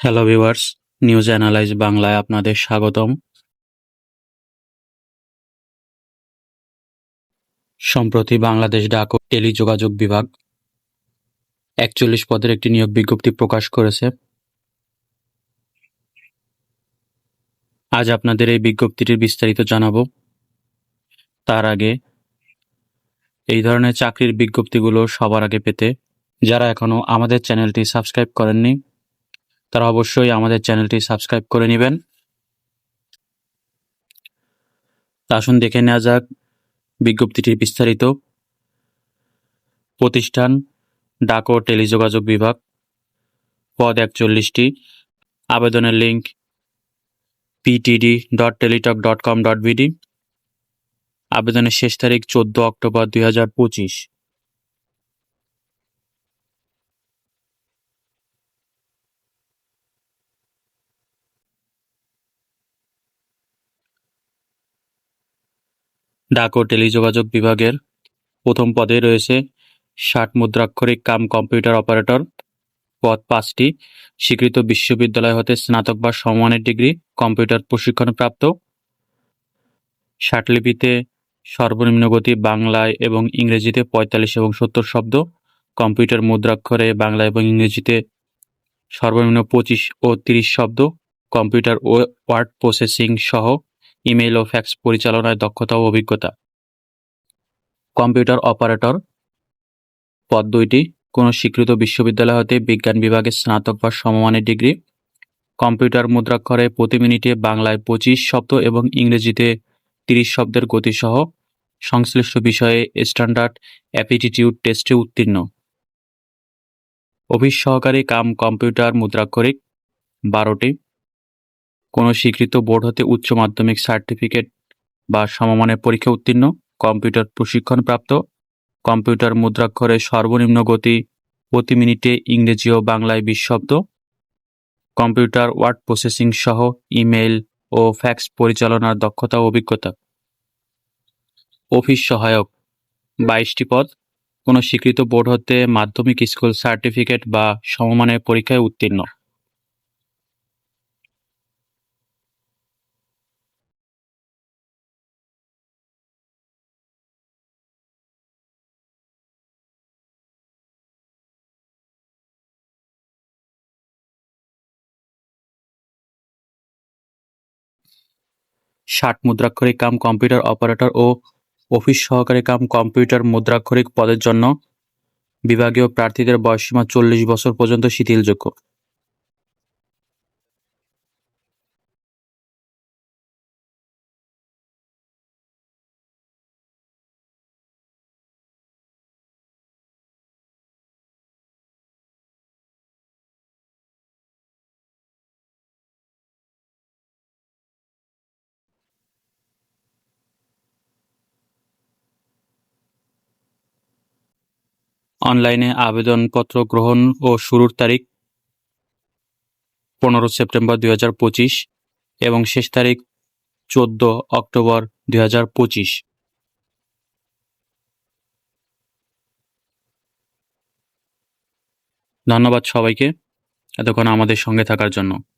Hello viewers, news analyse বাংলায় আপনাদের স্বাগতম। সম্প্রতি বাংলাদেশ ডাক ও টেলিযোগাযোগ বিভাগ ৪১ পদের একটি নিয়োগ বিজ্ঞপ্তি প্রকাশ করেছে। আজ আপনাদের এই বিজ্ঞপ্তিটির বিস্তারিত জানাবো। তার আগে এই ধরনের চাকরির বিজ্ঞপ্তিগুলো সবার আগে পেতে যারা এখনও আমাদের চ্যানেলটি সাবস্ক্রাইব করেননি তারা অবশ্যই আমাদের চ্যানেলটি সাবস্ক্রাইব করে নেবেন। আসুন দেখে নেওয়া যাক বিজ্ঞপ্তিটির বিস্তারিত। প্রতিষ্ঠান ডাক ও টেলিযোগাযোগ বিভাগ, পদ ৪১টি। আবেদনের লিঙ্ক ptd.teletalk.com.bd। আবেদনের শেষ তারিখ ১৪ অক্টোবর ২০২৫। ডাক ও টেলিযোগাযোগ বিভাগের প্রথম পদে রয়েছে ৬০ মুদ্রাক্ষরিক কাম কম্পিউটার অপারেটর। পদ ৫টি। স্বীকৃত বিশ্ববিদ্যালয় হতে স্নাতক বা সমমানের ডিগ্রি, কম্পিউটার প্রশিক্ষণপ্রাপ্ত। ষাটলিপিতে সর্বনিম্ন গতি বাংলায় এবং ইংরেজিতে ৪৫ এবং ৭০ শব্দ, কম্পিউটার মুদ্রাক্ষরে বাংলা এবং ইংরেজিতে সর্বনিম্ন ২৫ ও ৩০ শব্দ, কম্পিউটার ও ওয়ার্ড প্রসেসিং সহ ইমেইল ও ফ্যাক্স পরিচালনায় দক্ষতা ও অভিজ্ঞতা। কম্পিউটার অপারেটর পদ ২টি। কোনো স্বীকৃত বিশ্ববিদ্যালয় হতে বিজ্ঞান বিভাগে স্নাতক বা সমমানের ডিগ্রি, কম্পিউটার মুদ্রাক্ষরে প্রতি মিনিটে বাংলায় ২৫ শব্দ এবং ইংরেজিতে ৩০ শব্দের গতিসহ সংশ্লিষ্ট বিষয়ে স্ট্যান্ডার্ড অ্যাপটিটিউড টেস্টে উত্তীর্ণ। অফিস সহকারী কাম কম্পিউটার মুদ্রাক্ষরিক ১২টি। কোনো স্বীকৃত বোর্ড হতে উচ্চ মাধ্যমিক সার্টিফিকেট বা সমমানের পরীক্ষা উত্তীর্ণ, কম্পিউটার প্রশিক্ষণপ্রাপ্ত, কম্পিউটার মুদ্রাক্ষরে সর্বনিম্ন গতি প্রতি মিনিটে ইংরেজি ও বাংলায় ২০ শব্দ, কম্পিউটার ওয়ার্ড প্রসেসিং সহ ইমেইল ও ফ্যাক্স পরিচালনার দক্ষতা ও অভিজ্ঞতা। অফিস সহায়ক ২২টি পদ। কোনো স্বীকৃত বোর্ড হতে মাধ্যমিক স্কুল সার্টিফিকেট বা সমমানের পরীক্ষায় উত্তীর্ণ। ষাট মুদ্রাক্ষরিক কাম কম্পিউটার অপারেটর ও অফিস সহকারী কাম কম্পিউটার মুদ্রাক্ষরিক পদের জন্য বিভাগীয় প্রার্থীদের বয়সসীমা ৪০ বছর পর্যন্ত শিথিলযোগ্য। অনলাইনে আবেদনপত্র গ্রহণ ও শুরুর তারিখ ১৫ সেপ্টেম্বর ২০২৫ এবং শেষ তারিখ ১৪ অক্টোবর ২০২৫। ধন্যবাদ সবাইকে এতক্ষণ আমাদের সঙ্গে থাকার জন্য।